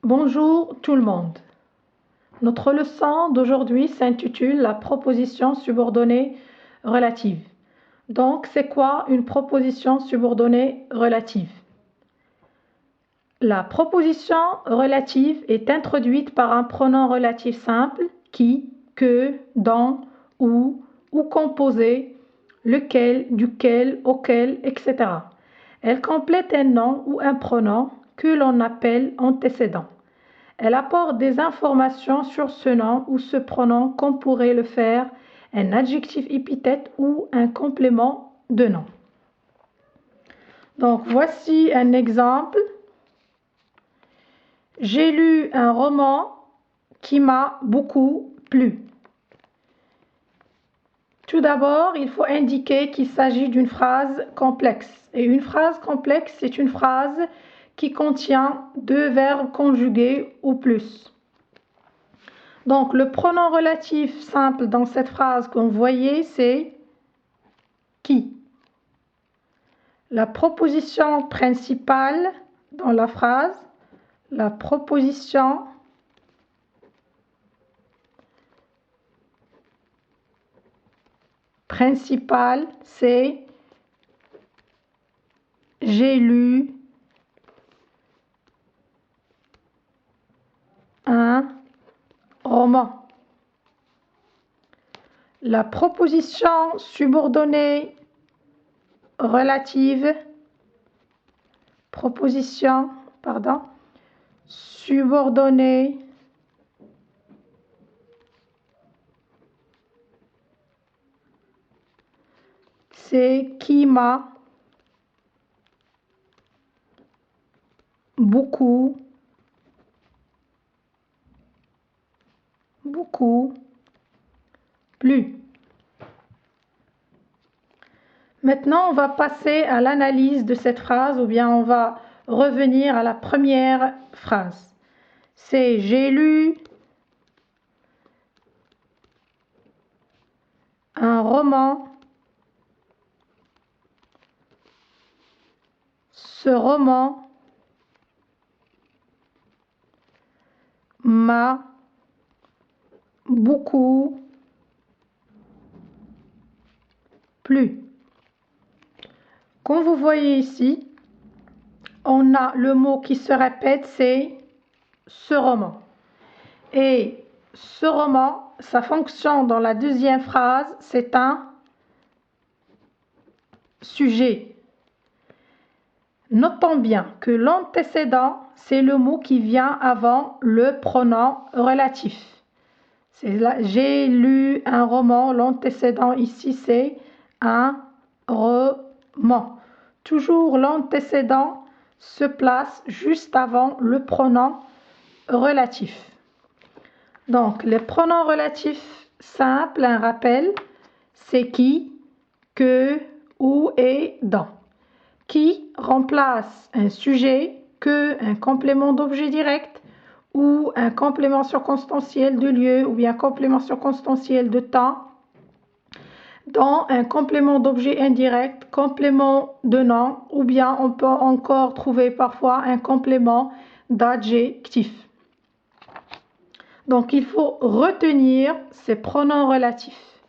Bonjour tout le monde. Notre leçon d'aujourd'hui s'intitule la proposition subordonnée relative. Donc, c'est quoi une proposition subordonnée relative? La proposition relative est introduite par un pronom relatif simple qui, que, dont, ou composé, lequel, duquel, auquel, etc. Elle complète un nom ou un pronom que l'on appelle antécédent. Elle apporte des informations sur ce nom ou ce pronom comme pourrait le faire un adjectif épithète ou un complément de nom. Donc, voici un exemple. J'ai lu un roman qui m'a beaucoup plu. Tout d'abord, il faut indiquer qu'il s'agit d'une phrase complexe. Et une phrase complexe, c'est une phrase qui contient deux verbes conjugués ou plus. Donc, le pronom relatif simple dans cette phrase que vous voyez, c'est qui. La proposition principale dans la phrase, la proposition principale, c'est j'ai lu un roman. La proposition subordonnée relative, subordonnée c'est qui m'a beaucoup plu. Maintenant, on va passer à l'analyse de cette phrase ou bien on va revenir à la première phrase. C'est j'ai lu un roman. Ce roman m'a beaucoup plu. Comme vous voyez ici, on a le mot qui se répète, c'est ce roman. Et ce roman, sa fonction dans la deuxième phrase, c'est un sujet. Notons bien que l'antécédent, c'est le mot qui vient avant le pronom relatif. J'ai lu un roman, l'antécédent ici, c'est un roman. Toujours l'antécédent se place juste avant le pronom relatif. Donc, les pronoms relatifs simples, un rappel, c'est qui, que, où et dans. Qui remplace un sujet, que un complément d'objet direct ou un complément circonstanciel de lieu ou bien complément circonstanciel de temps. Dans un complément d'objet indirect, complément de nom ou bien on peut encore trouver parfois un complément d'adjectif. Donc, il faut retenir ces pronoms relatifs.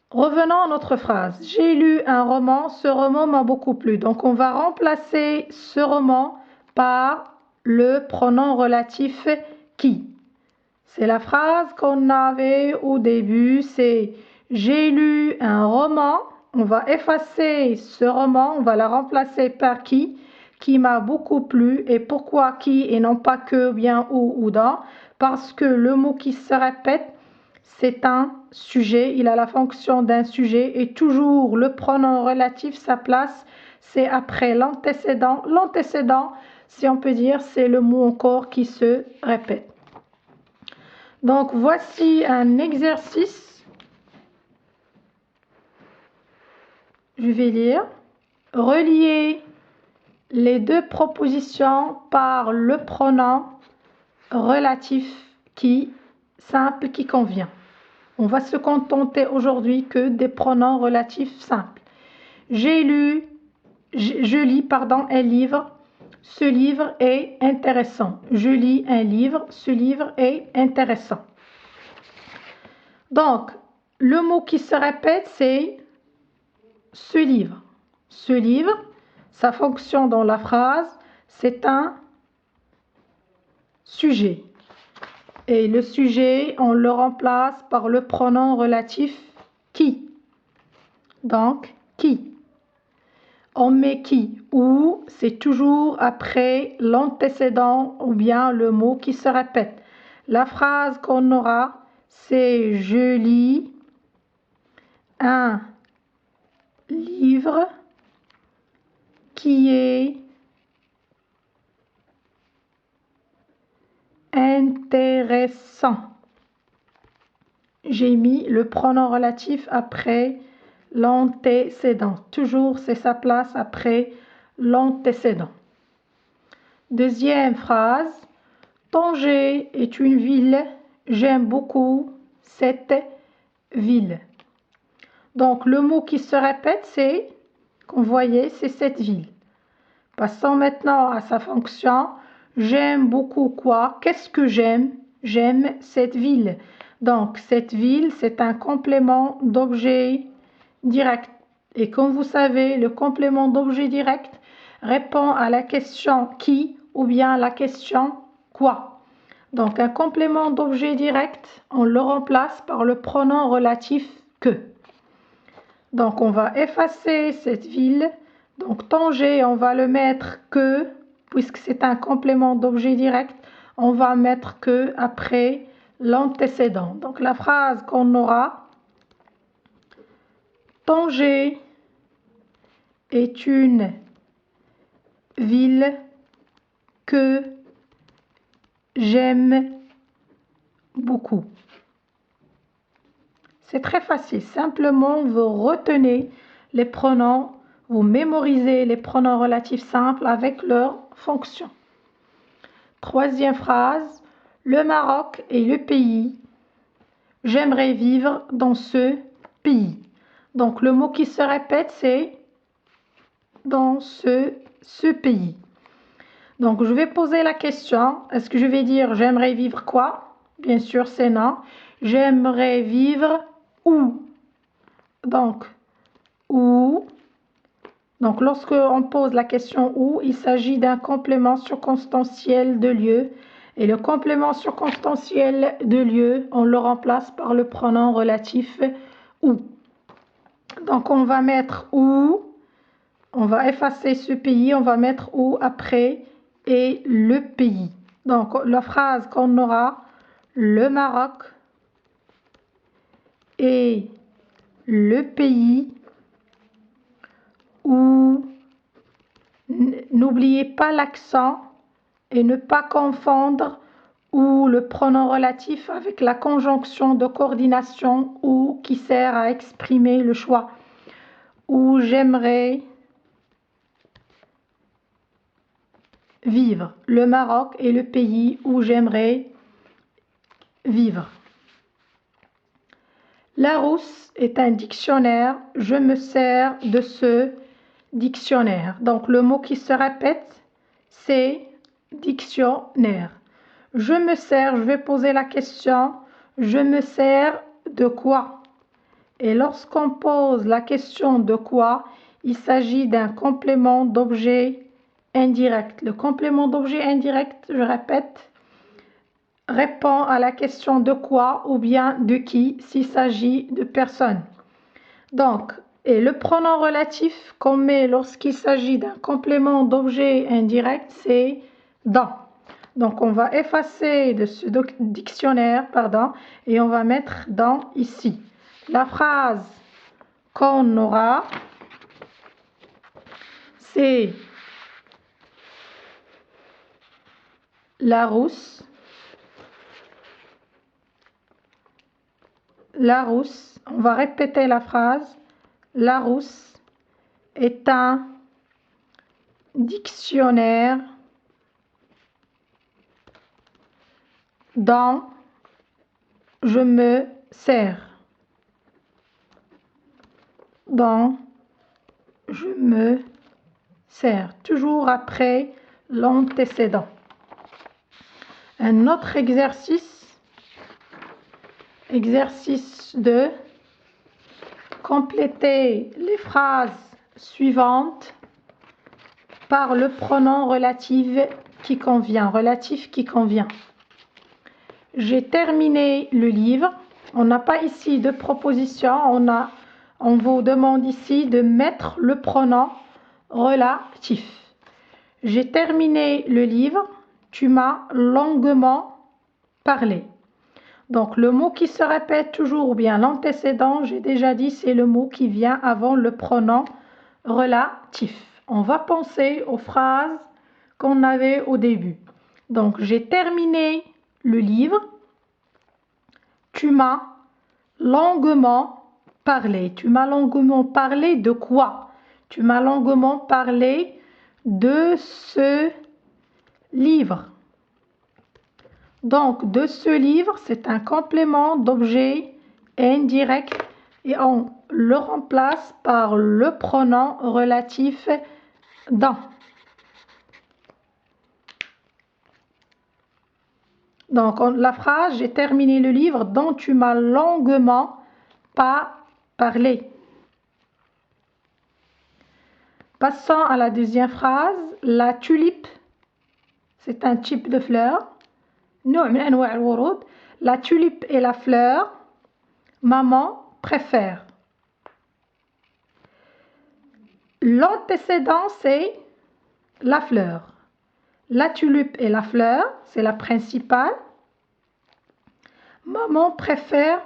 Revenons à notre phrase. J'ai lu un roman, ce roman m'a beaucoup plu. Donc, on va remplacer ce roman par le pronom relatif qui. C'est la phrase qu'on avait au début, c'est j'ai lu un roman. On va effacer ce roman, on va la remplacer par qui m'a beaucoup plu. Et pourquoi qui et non pas que, bien ou dans? Parce que le mot qui se répète, c'est un sujet, il a la fonction d'un sujet et toujours le pronom relatif, sa place, c'est après l'antécédent. L'antécédent, si on peut dire, c'est le mot encore qui se répète. Donc, voici un exercice. Je vais lire. Relier les deux propositions par le pronom relatif qui, simple, qui convient. On va se contenter aujourd'hui que des pronoms relatifs simples. Je lis un livre. Ce livre est intéressant. Je lis un livre. Ce livre est intéressant. Donc, le mot qui se répète, c'est ce livre. Ce livre, sa fonction dans la phrase, c'est un sujet. Et le sujet, on le remplace par le pronom relatif qui. Donc, qui. On met qui ou c'est toujours après l'antécédent ou bien le mot qui se répète. La phrase qu'on aura, c'est je lis un livre qui est intéressant. J'ai mis le pronom relatif après l'antécédent. Toujours, c'est sa place après l'antécédent. Deuxième phrase. Tanger est une ville. J'aime beaucoup cette ville. Donc, le mot qui se répète, c'est, comme vous voyez, c'est cette ville. Passons maintenant à sa fonction. J'aime beaucoup quoi? Qu'est-ce que j'aime? J'aime cette ville. Donc, cette ville, c'est un complément d'objet direct. Et comme vous savez, le complément d'objet direct répond à la question qui ou bien à la question quoi. Donc, un complément d'objet direct, on le remplace par le pronom relatif que. Donc, on va effacer cette ville. Donc, Tanger, on va le mettre que, puisque c'est un complément d'objet direct, on va mettre que après l'antécédent. Donc, la phrase qu'on aura, Tanger est une ville que j'aime beaucoup. C'est très facile. Simplement, vous retenez les pronoms, vous mémorisez les pronoms relatifs simples avec leur fonction. Troisième phrase. Le Maroc est le pays. J'aimerais vivre dans ce pays. Donc, le mot qui se répète, c'est dans ce pays. Donc, je vais poser la question. Est-ce que je vais dire j'aimerais vivre quoi? Bien sûr, c'est non. J'aimerais vivre où? Donc, où? Donc, lorsque on pose la question où, il s'agit d'un complément circonstanciel de lieu. Et le complément circonstanciel de lieu, on le remplace par le pronom relatif où. Donc, on va mettre où. On va effacer ce pays, on va mettre où après et le pays. Donc, la phrase qu'on aura, le Maroc est le pays où, n'oubliez pas l'accent et ne pas confondre ou le pronom relatif avec la conjonction de coordination ou qui sert à exprimer le choix. Où j'aimerais vivre. Le Maroc est le pays où j'aimerais vivre. Larousse est un dictionnaire. Je me sers de ce dictionnaire. Donc, le mot qui se répète, c'est dictionnaire. Je me sers, je vais poser la question, je me sers de quoi? Et lorsqu'on pose la question de quoi, il s'agit d'un complément d'objet indirect. Le complément d'objet indirect, je répète, répond à la question de quoi ou bien de qui s'il s'agit de personne. Donc, et le pronom relatif qu'on met lorsqu'il s'agit d'un complément d'objet indirect, c'est dans. Donc, on va effacer de ce dictionnaire, et on va mettre dans ici. La phrase qu'on aura, c'est Larousse. Larousse, on va répéter la phrase. Larousse est un dictionnaire dont je me sers. Dont je me sers. Toujours après l'antécédent. Un autre exercice 2, compléter les phrases suivantes par le pronom relatif qui convient. J'ai terminé le livre. On n'a pas ici de proposition. On vous demande ici de mettre le pronom relatif. J'ai terminé le livre. Tu m'as longuement parlé. Donc, le mot qui se répète toujours, ou bien l'antécédent, j'ai déjà dit, c'est le mot qui vient avant le pronom relatif. On va penser aux phrases qu'on avait au début. Donc, j'ai terminé le livre. Tu m'as longuement parlé. Tu m'as longuement parlé de quoi? Tu m'as longuement parlé de ce livre. Donc, de ce livre, c'est un complément d'objet indirect et on le remplace par le pronom relatif dans. Donc, la phrase, j'ai terminé le livre dont tu m'as longuement pas parlé. Passons à la deuxième phrase. La tulipe, c'est un type de fleur. La tulipe est la fleur. Maman préfère. L'antécédent, c'est la fleur. La tulipe est la fleur, c'est la principale. Maman préfère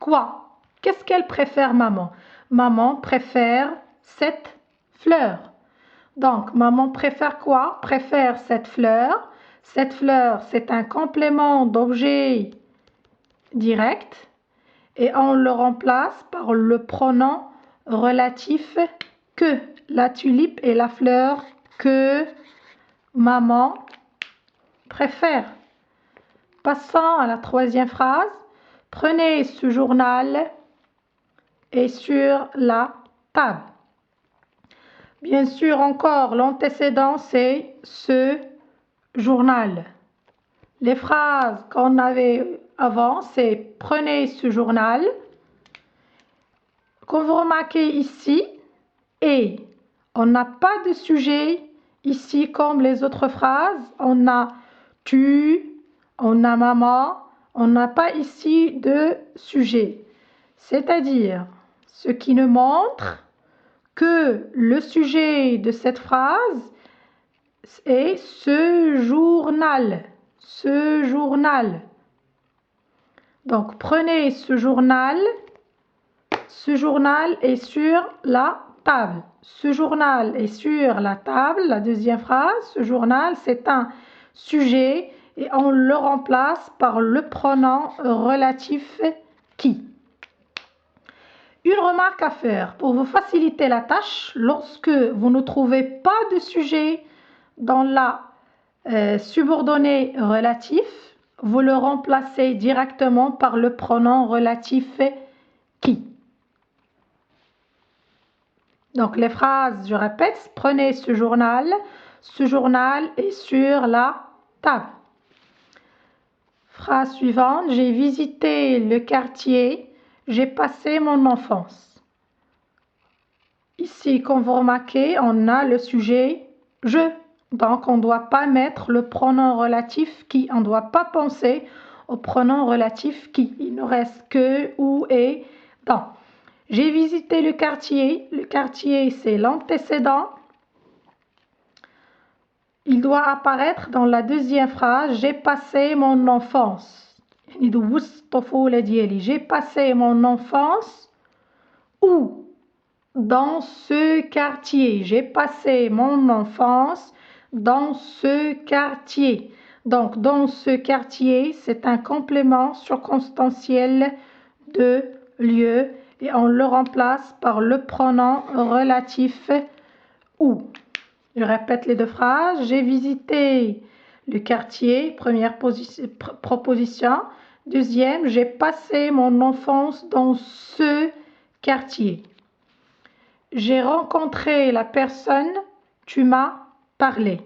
quoi? Qu'est-ce qu'elle préfère, maman? Maman préfère cette fleur. Donc, maman préfère quoi? Préfère cette fleur. Cette fleur, c'est un complément d'objet direct et on le remplace par le pronom relatif que. La tulipe est la fleur que maman préfère. Passons à la troisième phrase. Prenez ce journal et sur la table. Bien sûr, encore, l'antécédent, c'est ce journal. Les phrases qu'on avait avant, c'est prenez ce journal. Comme vous remarquez ici, et on n'a pas de sujet ici comme les autres phrases. On a tu, on a maman, on n'a pas ici de sujet. C'est-à-dire, ce qui nous montre que le sujet de cette phrase est ce journal. Ce journal. Donc, prenez ce journal. Ce journal est sur la table. Ce journal est sur la table. La deuxième phrase, ce journal, c'est un sujet et on le remplace par le pronom relatif qui. Une remarque à faire pour vous faciliter la tâche, lorsque vous ne trouvez pas de sujet dans la subordonnée relatif, vous le remplacez directement par le pronom relatif qui. Donc les phrases, je répète, prenez ce journal est sur la table. Phrase suivante, j'ai visité le quartier, j'ai passé mon enfance. Ici, comme vous remarquez, on a le sujet je. Donc, on ne doit pas mettre le pronom relatif qui. On ne doit pas penser au pronom relatif qui. Il ne reste que, ou, et, dans. J'ai visité le quartier. Le quartier, c'est l'antécédent. Il doit apparaître dans la deuxième phrase. J'ai passé mon enfance. J'ai passé mon enfance où? Dans ce quartier. J'ai passé mon enfance dans ce quartier. Donc, dans ce quartier, c'est un complément circonstanciel de lieu et on le remplace par le pronom relatif où. Je répète les deux phrases. J'ai visité le quartier, première proposition. Deuxième, j'ai passé mon enfance dans ce quartier. J'ai rencontré la personne, tu m'as parlé.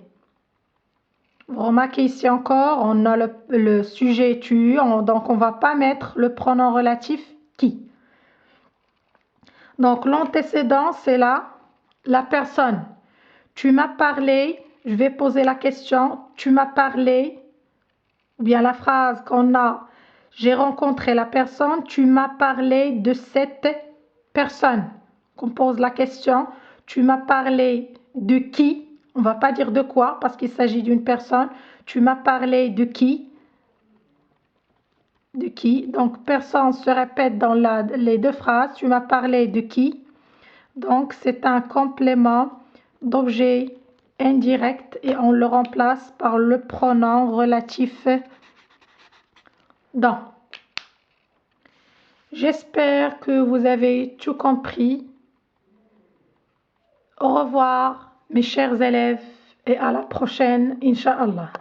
Vous remarquez ici encore, on a le sujet tu, donc on ne va pas mettre le pronom relatif qui. Donc l'antécédent, c'est là la personne. Tu m'as parlé, je vais poser la question, tu m'as parlé, ou bien la phrase qu'on a, j'ai rencontré la personne, tu m'as parlé de cette personne. Qu'on pose la question, tu m'as parlé de qui? On ne va pas dire de quoi parce qu'il s'agit d'une personne. Tu m'as parlé de qui? De qui? Donc personne se répète dans les deux phrases. Tu m'as parlé de qui? Donc c'est un complément d'objet indirect et on le remplace par le pronom relatif dans. J'espère que vous avez tout compris. Au revoir mes chers élèves et à la prochaine, Inch'Allah.